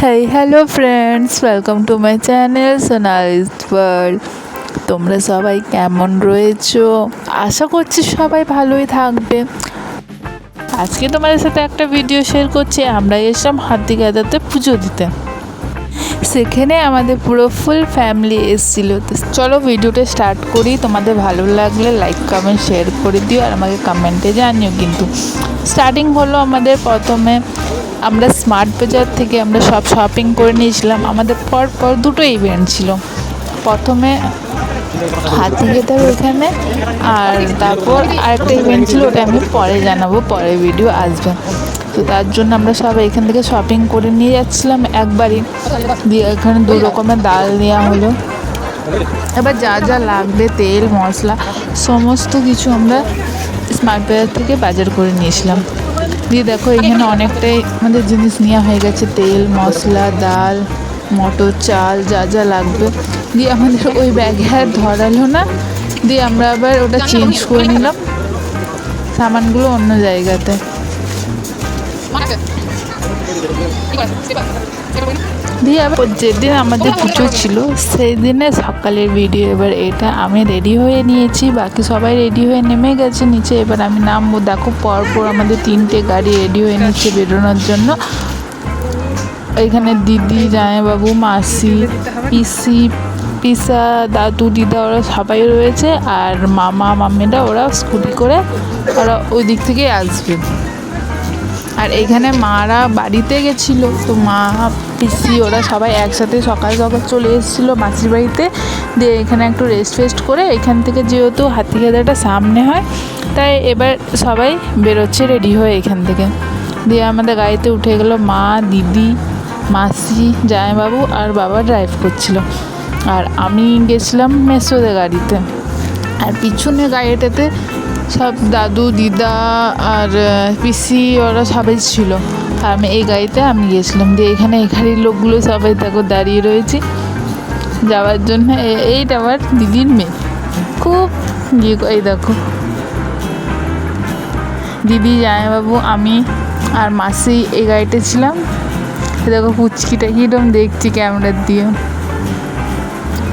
Hey hello friends, welcome to my channel Sonali's world. তোমরা সবাই কেমন রয়েছো? আশা করছি সবাই ভালোই থাকবে। আজকে তোমাদের সাথে একটা ভিডিও শেয়ার করছি। আমরা এসলাম হাতিগাদাতে পুজো দিতে। সেখানে আমাদের পুরো ফুল ফ্যামিলি এসেছিলো। তো চলো ভিডিওটা স্টার্ট করি। তোমাদের ভালো লাগলে লাইক কমেন্ট শেয়ার করে দিও আর আমাকে কমেন্টে জানিও। কিন্তু স্টার্টিং হলো আমাদের প্রথমে আমরা স্মার্ট বাজার থেকে আমরা সব শপিং করে নিয়েছিলাম। আমাদের পর দুটো ইভেন্ট ছিল। প্রথমে হাতিগেদার ওখানে, আর তারপর আরেকটা ইভেন্ট ছিল, ওটা আমি পরে জানাবো, পরে ভিডিও আসবে। তো তার জন্য আমরা সবাই এখান থেকে শপিং করে নিয়ে যাচ্ছিলাম একবারই। দিয়ে এখানে 2 রকমের ডাল নেওয়া হলো। এবার যা যা লাগবে তেল মশলা সমস্ত কিছু আমরা স্মার্ট বাজার থেকে বাজার করে নিয়েছিলাম। দিয়ে দেখো এখানে অনেকটাই আমাদের জিনিস নেওয়া হয়ে গেছে, তেল মশলা ডাল মটর চাল যা যা লাগবে। দিয়ে আমাদের ওই ব্যাগে আর ধরালো না, দিয়ে আমরা আবার ওটা চেঞ্জ করে নিলাম সামানগুলো অন্য জায়গাতে। দিয়ে আবার যেদিন আমাদের পুজো ছিল সেই দিনে সকালের ভিডিও। এবার এটা আমি রেডি হয়ে নিয়েছি, বাকি সবাই রেডি হয়ে নেমে গেছে নিচে। এবার আমি নামবো। দেখো পরপর আমাদের 3টে গাড়ি রেডি হয়ে নিচ্ছে বেরোনোর জন্য। এখানে দিদি জামাইবাবু মাসি পিসি পিসা দাদু দিদা ওরা সবাই রয়েছে, আর মামা মামিরা ওরা স্কুটি করে ওরা ওই দিক থেকে আসবে। আর এখানে মারা বাড়িতে গেছিলো, তো মা পিসি ওরা সবাই একসাথে সকাল সকাল চলে এসেছিলো মাসির বাড়িতে। দিয়ে এখানে একটু রেস্ট ফেস্ট করে এখান থেকে যেহেতু হাতিগাদাটা সামনে হয়, তাই এবার সবাই বেরোচ্ছে রেডি হয়ে এখান থেকে। দিয়ে আমাদের গাড়িতে উঠে গেলো মা দিদি মাসি জামাইবাবু আর বাবা ড্রাইভ করছিল, আর আমি গেছিলাম মেসোদের গাড়িতে। আর পিছনে গাড়িটাতে সব দাদু দিদা আর পিসি ওরা সবাই ছিল, আর আমি এই গাড়িতে আমি গেছিলাম। দিয়ে এখানে এই গাড়ির লোকগুলো সবাই দেখো দাঁড়িয়ে রয়েছে যাওয়ার জন্য। এইটা আবার দিদির মেয়ে, খুব এই দেখো দিদি জামাইবাবু আমি আর মাসি এই গাড়িতে ছিলাম। দেখো পুচকিটা কীরকম দেখছি ক্যামেরার দিয়ে।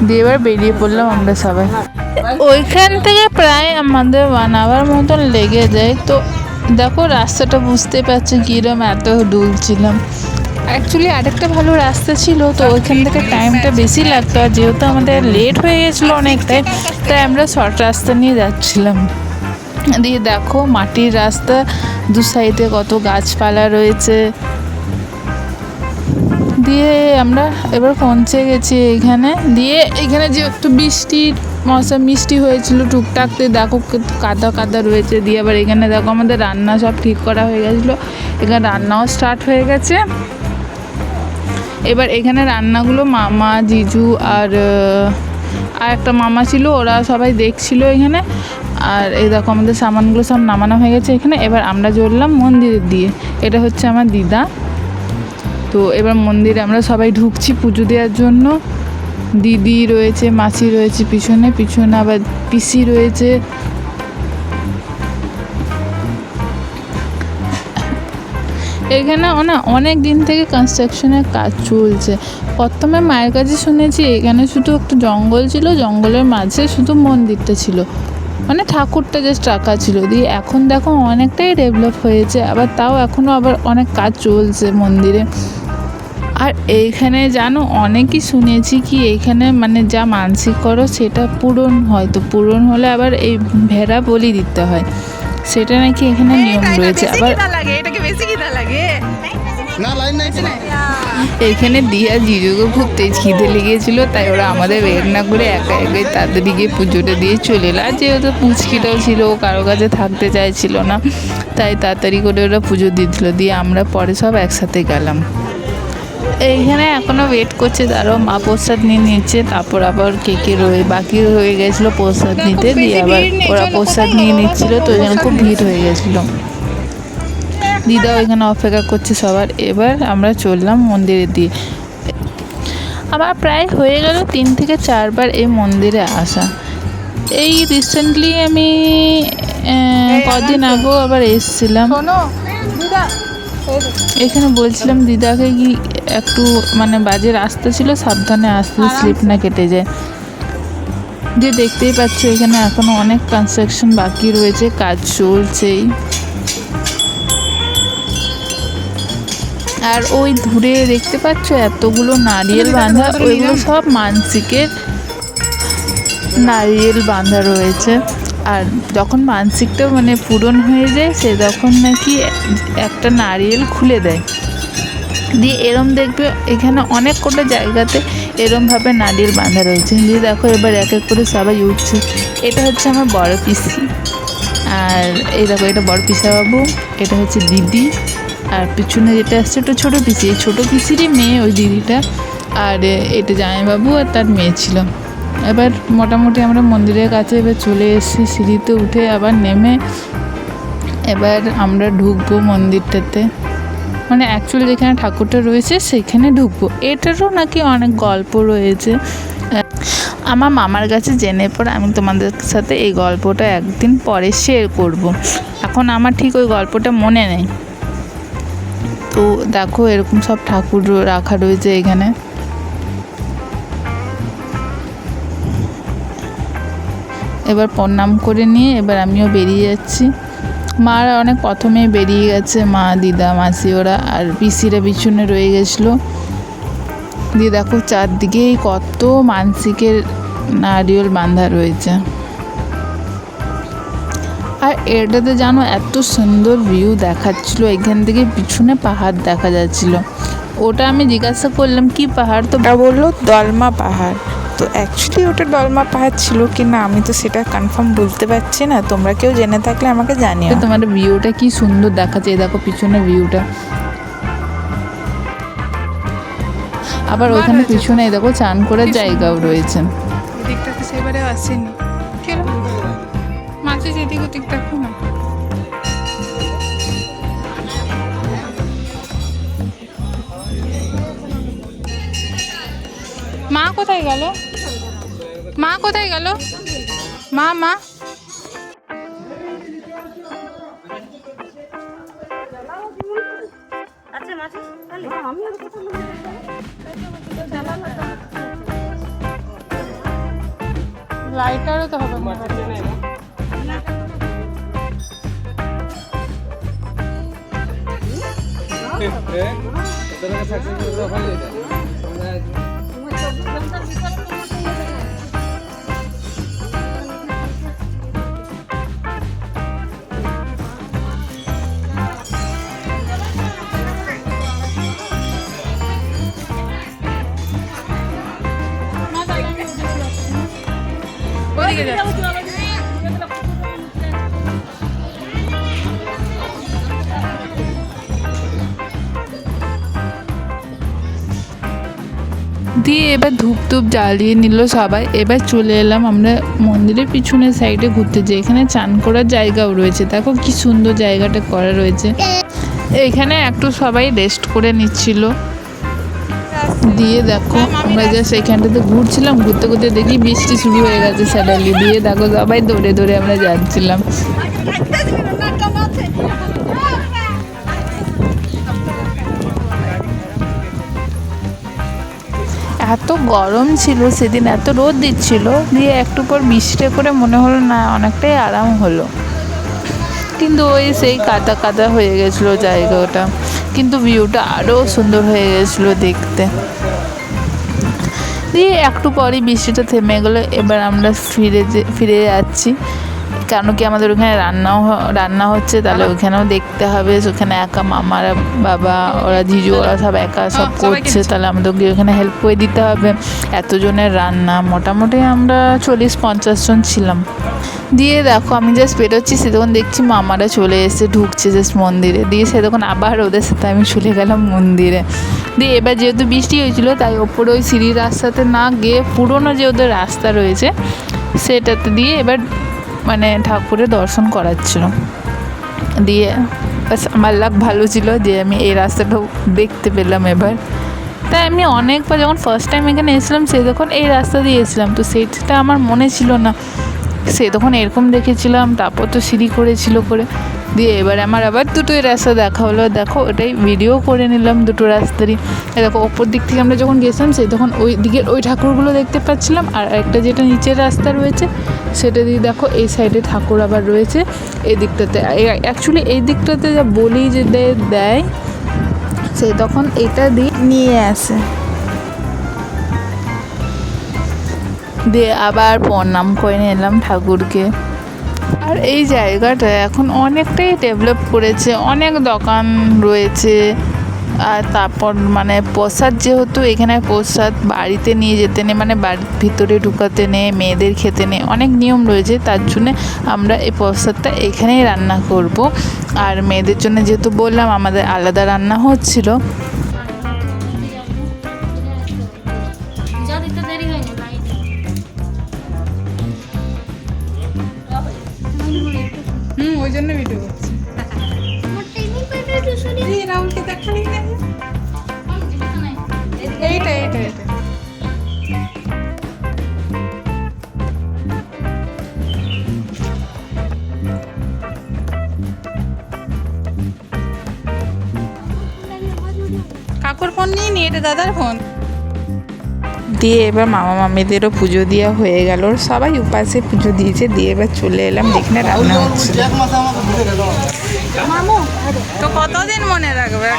দিয়ে এবার বেরিয়ে পড়লাম আমরা সবাই। ওইখান থেকে প্রায় আমাদের 1 আওয়ার মতন লেগে যায়। তো দেখো রাস্তাটা বুঝতে পারছি কীরকম এত দুলছিলাম। অ্যাকচুয়ালি আরেকটা ভালো রাস্তা ছিল, তো ওইখান থেকে টাইমটা বেশি লাগতো। আর যেহেতু আমাদের লেট হয়ে গেছিলো অনেকটাই, তাই আমরা শর্ট রাস্তা নিয়ে যাচ্ছিলাম। দিয়ে দেখো মাটির রাস্তা, দু সাইডে কত গাছপালা রয়েছে। দিয়ে আমরা এবার পৌঁছে গেছি এইখানে। দিয়ে এখানে যে একটু বৃষ্টির মৌসুম মিষ্টি হয়েছিল টুকটাক, দেখো কাদা কাদা রয়েছে। দিয়ে আবার এখানে দেখো আমাদের রান্না সব ঠিক করা হয়ে গেছিলো, এখানে রান্নাও স্টার্ট হয়ে গেছে। এবার এখানে রান্নাগুলো মামা জিজু আর একটা মামা ছিল, ওরা সবাই দেখছিল এখানে। আর এই দেখো আমাদের সামানগুলো সব নামানো হয়ে গেছে এখানে। এবার আমরা চললাম মন্দিরের দিয়ে। এটা হচ্ছে আমার দিদা। তো এবার মন্দিরে আমরা সবাই ঢুকছি পুজো দেওয়ার জন্য। দিদি রয়েছে মাসি রয়েছে পিছনে পিছনে আবার পিসি রয়েছে। এখানে অনেক দিন থেকে কনস্ট্রাকশনের কাজ চলছে। প্রথমে মায়ের কাছে শুনেছি এখানে শুধু একটু জঙ্গল ছিল, জঙ্গলের মাঝে শুধু মন্দিরটা ছিল, মানে ঠাকুরটা জাস্ট রাখা ছিল। দিয়ে এখন দেখো অনেকটাই ডেভেলপ হয়েছে, আবার তাও এখনও আবার অনেক কাজ চলছে মন্দিরে। আর এইখানে জানো অনেকই শুনেছি কি এইখানে মানে যা মানসিক করো সেটা পূরণ হয়, তো পূরণ হলে আবার এই ভেড়া বলি দিতে হয়, সেটা নাকি এখানে নিয়ম রয়েছে। আবার এখানে দিয়া জিজুকে খুব তেজ খিদে লেগেছিলো, তাই ওরা আমাদের ওয়েট না করে একা একাই তাড়াতাড়ি গিয়ে পুজোটা দিয়ে চলে এলো। আর যেহেতু পুচকিটাও ছিল, ও কারো কাছে থাকতে চাইছিল না, তাই তাড়াতাড়ি করে ওরা পুজো দিয়ে দিল। দিয়ে আমরা পরে সব একসাথে গেলাম। এইখানে এখনও ওয়েট করছে, তারও মা প্রসাদ নিয়ে নিচ্ছে। তারপর আবার কে বাকি রয়ে গেছিলো প্রসাদ নিতে, দিয়ে আবার ওরা প্রসাদ নিয়ে নিচ্ছিল। তো এখানে খুব ভিড় হয়ে গেছিলো। দিদা ওইখানে অপেক্ষা করছে সবার। এবার আমরা চললাম মন্দিরের দিয়ে। আমার প্রায় হয়ে গেল 3 থেকে 4 বার এই মন্দিরে আসা। এই রিসেন্টলি আমি কদিন আগেও আবার এসেছিলাম। এখানে বলছিলাম দিদাকে কি একটু মানে বাজে রাস্তা ছিল, সাবধানে আসতে, স্লিপ না কেটে যায়। যে দেখতেই পাচ্ছ এখানে এখনো অনেক কনস্ট্রাকশন বাকি রয়েছে, কাজ চলছেই। আর ওই দূরে দেখতে পাচ্ছ এতগুলো নারিয়েল বাঁধা, ওইগুলো সব মানসিকের নারিয়েল বাঁধা রয়েছে। আর যখন মানসিকটা মানে পূরণ হয়ে যায় সে তখন নাকি একটা নারিয়েল খুলে দেয়। দিয়ে এরম দেখবে এখানে অনেক কটা জায়গাতে এরমভাবে নারিয়েল বাঁধা রয়েছে। দিয়ে দেখো এবার এক এক করে সবাই উঠছে। এটা হচ্ছে আমার বড় পিসি, আর এই দেখো এটা বড় পিসাবাবু, এটা হচ্ছে দিদি, আর পিছনে যেটা আসছে ওটা ছোটো পিসি, এই ছোটো পিসিরই মেয়ে ওই দিদিটা, আর এটা জামাইবাবু আর তার মেয়ে ছিল। এবার মোটামুটি আমরা মন্দিরের কাছে এবার চলে এসেছি, সিঁড়িতে উঠে আবার নেমে এবার আমরা ঢুকবো মন্দিরটাতে, মানে অ্যাকচুয়ালি যেখানে ঠাকুরটা রয়েছে সেখানে ঢুকবো। এটারও নাকি অনেক গল্প রয়েছে, আমার মামার কাছে জেনে পর আমি তোমাদের সাথে এই গল্পটা একদিন পরে শেয়ার করব। এখন আমার ঠিক ওই গল্পটা মনে নেই। তো দেখো এরকম সব ঠাকুর রাখা রয়েছে এখানে। এবার প্রণাম করে নিয়ে এবার আমিও বেরিয়ে যাচ্ছি। মারা অনেক প্রথমে বেরিয়ে গেছে, মা, দিদা, মাসি ওরা, আর পিসিরা পিছনে রয়ে গেছিলো। দিয়ে দেখো চারদিকেই কত মানসিকের নারিয়েল বাঁধা রয়েছে। আর এটাতে জানো এত সুন্দর ভিউ দেখাচ্ছিল, এখান থেকে পিছনে পাহাড় দেখা যাচ্ছিল। ওটা আমি জিজ্ঞাসা করলাম কি পাহাড়, তো বললো দলমা পাহাড়। তো অ্যাকচুয়ালি ওটা দলমা পাহাড় ছিল কি না আমি তো সেটা কনফার্ম বলতে পারছি না, তোমরা কেউ জেনে থাকলে আমাকে জানিও। তোমার ভিউটা কি সুন্দর দেখাচ্ছে, এই দেখো পিছনে ভিউটা। আবার ওখানে পিছনে দেখো চান করার জায়গাও রয়েছে। দিকটাতে সেবারে আসেনি কেন, মাঝে যেদিক ওদিক দেখো না। মা কোথায় গেল, মা কোথায় গেল, মা মা লাইটারও তো হবে মনে হয়। ওদিকে যাচ্ছি। দিয়ে এবার ধূপ ধূপ জ্বালিয়ে নিল সবাই। এবার চলে এলাম আমরা মন্দিরের পিছনের সাইডে ঘুরতে, যে এখানে চান করার জায়গাও রয়েছে। দেখো কি সুন্দর জায়গাটা করা রয়েছে। এখানে একটু সবাই রেস্ট করে নিচ্ছিল। দিয়ে দেখো আমরা জাস্ট এইখানটাতে ঘুরছিলাম, ঘুরতে ঘুরতে দেখি বৃষ্টি শুরু হয়ে গেছে সাডেনলি। দিয়ে দেখো সবাই দৌড়ে দৌড়ে আমরা যাচ্ছিলাম। এত গরম ছিল সেদিন, এত রোদ দিচ্ছিল, দিয়ে একটু পর বৃষ্টিটা করে মনে হলো না অনেকটাই আরাম হলো। কিন্তু ওই সেই কাদা কাদা হয়ে গেছিলো জায়গাটা, কিন্তু ভিউটা আরও সুন্দর হয়ে গেছিলো দেখতে। দিয়ে একটু পরেই বৃষ্টিটা থেমে গেলো। এবার আমরা ফিরে যাচ্ছি, কেন কি আমাদের ওখানে রান্না হচ্ছে, তাহলে ওখানেও দেখতে হবে। ওখানে একা মামারা, বাবা, ওরা জিজু, ওরা সব একা সব করছে, তাহলে আমাদের গিয়ে ওখানে হেল্প করে দিতে হবে। এতজনের রান্না, মোটামুটি আমরা 40-50 জন ছিলাম। দিয়ে দেখো আমি জাস্ট বেরোচ্ছি, সে তখন দেখছি মামারা চলে এসে ঢুকছে জাস্ট মন্দিরে। দিয়ে সে তখন আবার ওদের সাথে আমি চলে গেলাম মন্দিরে। দিয়ে এবার যেহেতু বৃষ্টি হয়েছিল তাই ওপরে ওই সিঁড়ির রাস্তাতে না গিয়ে পুরোনো যে ওদের রাস্তা রয়েছে সেটাতে দিয়ে এবার মানে ঠাকুরের দর্শন করাচ্ছিল। দিয়ে বাস আমার লাক ভালো ছিল যে আমি এই রাস্তাটাও দেখতে পেলাম এবার। তাই আমি অনেকবার যখন ফার্স্ট টাইম এখানে এসেছিলাম সে তখন এই রাস্তা দিয়ে এসেছিলাম, তো সেটা আমার মনে ছিল না। সে তখন এরকম দেখেছিলাম, তারপর তো সিঁড়ি করেছিল করে। দিয়ে এবার আমার আবার দুটোই রাস্তা দেখা হলো, দেখো ওটাই ভিডিও করে নিলাম দুটো রাস্তারই। দেখো ওপর দিক থেকে আমরা যখন গেছিলাম সেই তখন ওই দিকের ওই ঠাকুরগুলো দেখতে পাচ্ছিলাম, আর একটা যেটা নিচের রাস্তা রয়েছে সেটা দিয়ে দেখো এই সাইডে ঠাকুর আবার রয়েছে এই দিকটাতে। অ্যাকচুয়ালি এই দিকটাতে যা বলি যে দেয় সেই তখন এটা দিয়ে নিয়ে আসে, দিয়ে আবার প্রণাম করে নিলাম ঠাকুরকে। আর এই জায়গাটা এখন অনেকটাই ডেভেলপ করেছে, অনেক দোকান রয়েছে। আর তারপর মানে প্রসাদ, যেহেতু এখানে প্রসাদ বাড়িতে নিয়ে যেতে নেই, মানে বাড়ির ভিতরে ঢুকাতে নেই, মেয়েদের খেতে নেই, অনেক নিয়ম রয়েছে। তার জন্যে আমরা এই প্রসাদটা এখানেই রান্না করব। আর মেয়েদের জন্য যেহেতু বললাম আমাদের আলাদা রান্না হচ্ছিল। ওই জন্য ভিডিও করছি। রাহুলকে দেখালি না, এইটা এইটা এইটা কাকুর ফোন নিয়ে নি, এটা দাদার ফোন। দিয়ে এবার মামা মামিদেরও পুজো দেওয়া হয়ে গেল, সবাই উপাসে পুজো দিয়েছে। দিয়ে এবার চলে এলাম, যেখানে রান্না হচ্ছে। তো কতদিন মনে রাখবে?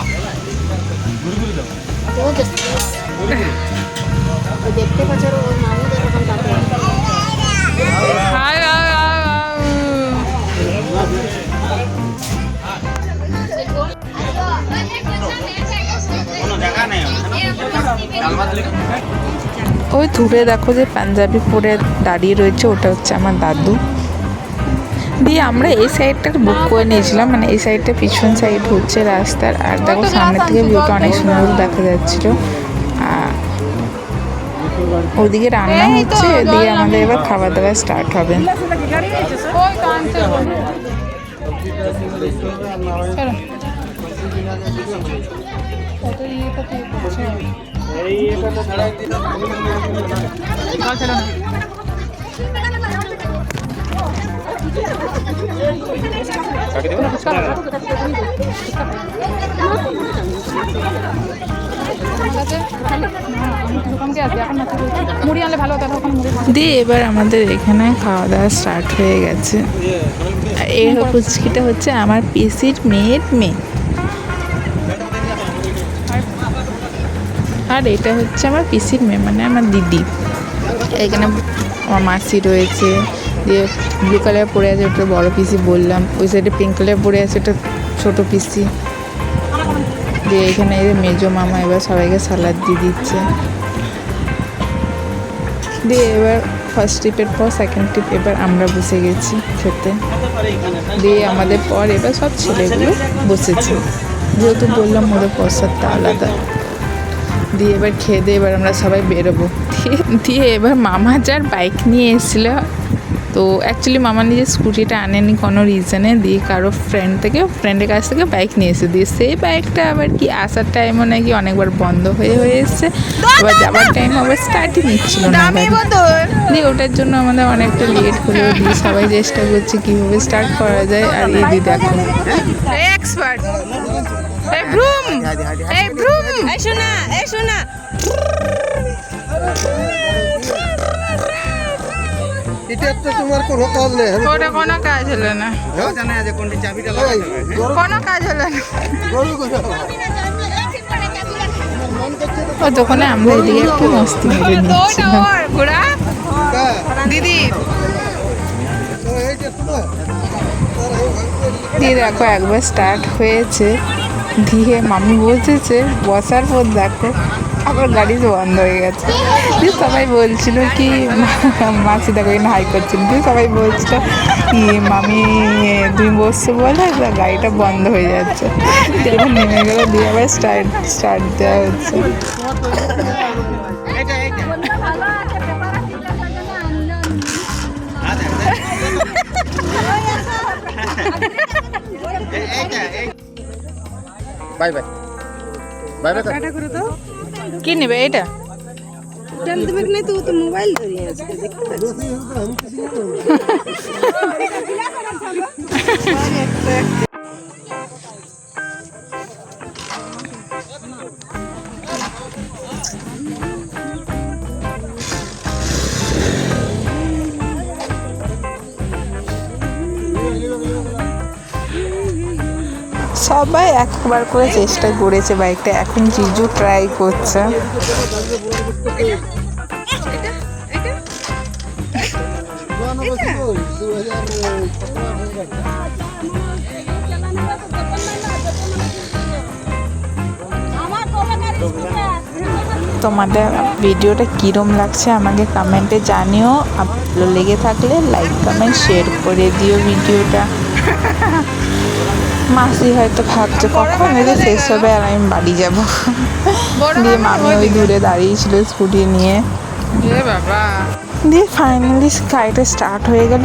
ওই দূরে দেখো যে পাঞ্জাবি পরে দাঁড়িয়ে রয়েছে, ওটা হচ্ছে আমার দাদু। দিয়ে আমরা এই সাইডটা বুক করে নিয়েছিলাম, মানে এই সাইডটা পিছন সাইড হচ্ছে রাস্তার। আর দেখো সামনের থেকে ভিউটা অনেক সুন্দর দেখা যাচ্ছিল। আর ওদিকে রান্না হচ্ছে, দিয়ে আমাদের এবার খাওয়া দাওয়া স্টার্ট হবে। দিয়ে এবার আমাদের এখানে খাওয়া দাওয়া স্টার্ট হয়ে গেছে। এই পুচকিটা হচ্ছে আমার পিসির মেয়ের মেয়ে, আর এটা হচ্ছে আমার পিসির মেয়ে মানে আমার দিদি। এখানে আমার মাসি রয়েছে, দিয়ে ব্লু কালার পরে আছে ওটা বড় পিসি বললাম, ওই সাইডে পিঙ্ক কালার পরে আছে ওটা ছোটো পিসি। দিয়ে এখানে মেজো মামা এবার সবাইকে সালাদ দিয়ে দিচ্ছে। দিয়ে এবার ফার্স্ট ট্রিপের পর সেকেন্ড ট্রিপ এবার আমরা বসে গেছি খেতে। দিয়ে আমাদের পর এবার সব ছেলেগুলো বসেছে, যেহেতু বললাম ওদের প্রসাদটা আলাদা। দিয়ে এবার খেয়ে দিয়ে এবার আমরা সবাই বেরোবো। দিয়ে এবার মামা যার বাইক নিয়ে এসেছিলো, তো অ্যাকচুয়ালি মামা নিজের স্কুটিটা আনেনি কোনো রিজনে, দিয়ে কারো ফ্রেন্ডের কাছ থেকে বাইক নিয়ে এসে, দিয়ে সেই বাইকটা আবার কি আসার টাইমও নাকি অনেকবার বন্ধ হয়ে এসছে, আবার যাওয়ার টাইম আবার স্টার্টই নিচ্ছিল না। দিয়ে ওটার জন্য আমাদের অনেকটা লেট হলো। দিয়ে সবাই চেষ্টা করছে কীভাবে স্টার্ট করা যায়। আর এই দিদি দেখো এক্সপার্ট। এই ব্রুম, এই ব্রুম, এই শোনা, এই শোনা। এটা তো তোমার কোনো কাজ নেই। ওটা কোনো কাজ হলো না, জানা আছে কোনটি চাবিটা লাগাতে হবে। কোনো কাজ হলো না। গরু কোথায়? তখন আমরা এদিকে একটু মস্তি মেরে নিচ্ছিলাম। ঘোড়া দিদি দিয়ে দেখো একবার স্টার্ট হয়েছে, দিয়ে মামি বসেছে, বসার পর দেখো আবার গাড়ি বন্ধ হয়ে গেছে। দিয়ে সবাই বলছিল কি, মাসি দেখো এখানে হাই করছিল, দিয়ে সবাই বলছিল কি মামি তুমি বসছো বলে গাড়িটা বন্ধ হয়ে যাচ্ছে। দিয়ে আবার নেমে গেলো, দিয়ে আবার স্টার্ট দেওয়া হচ্ছে। Bye bye bye bye. কি নেবে এটা? জানতে পারি না, তো মোবাইল ধরিয়ে আছে দেখতে পাচ্ছি। সবাই একবার করে চেষ্টা করেছে বাইকটা, এখন জিজু ট্রাই করছে। তোমাদের ভিডিওটা কীরম লাগছে আমাকে কমেন্টে জানিও। ভালো লেগে থাকলে লাইক কমেন্ট শেয়ার করে দিও ভিডিওটা। মাসি হয়তো ভাবছে কখন এটা শেষ হবে আর আমি বাড়ি যাব। দিয়ে মামি ওই দূরে দাঁড়িয়েছিল স্কুটি নিয়ে। দিয়ে ফাইনালি গাড়িটা স্টার্ট হয়ে গেল,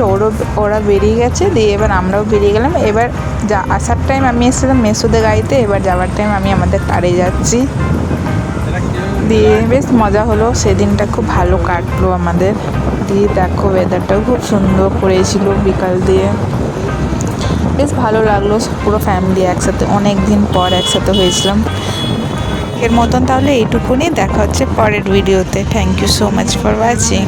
ওরা বেরিয়ে গেছে। দিয়ে এবার আমরাও বেরিয়ে গেলাম। এবার যা আসার টাইম আমি এসেছিলাম মেসোদের গাড়িতে, এবার যাওয়ার টাইম আমি আমাদের কারে যাচ্ছি। দিয়ে বেশ মজা হলো, সেদিনটা খুব ভালো কাটলো আমাদের। দিয়ে দেখো ওয়েদারটাও খুব সুন্দর করেছিল বিকাল দিয়ে, বেশ ভালো লাগলো। পুরো ফ্যামিলি একসাথে, অনেক দিন পর একসাথে হয়েছিলাম। এর মতন তাহলে এইটুকুনি, দেখা হচ্ছে পরের ভিডিওতে। Thank you so much for watching.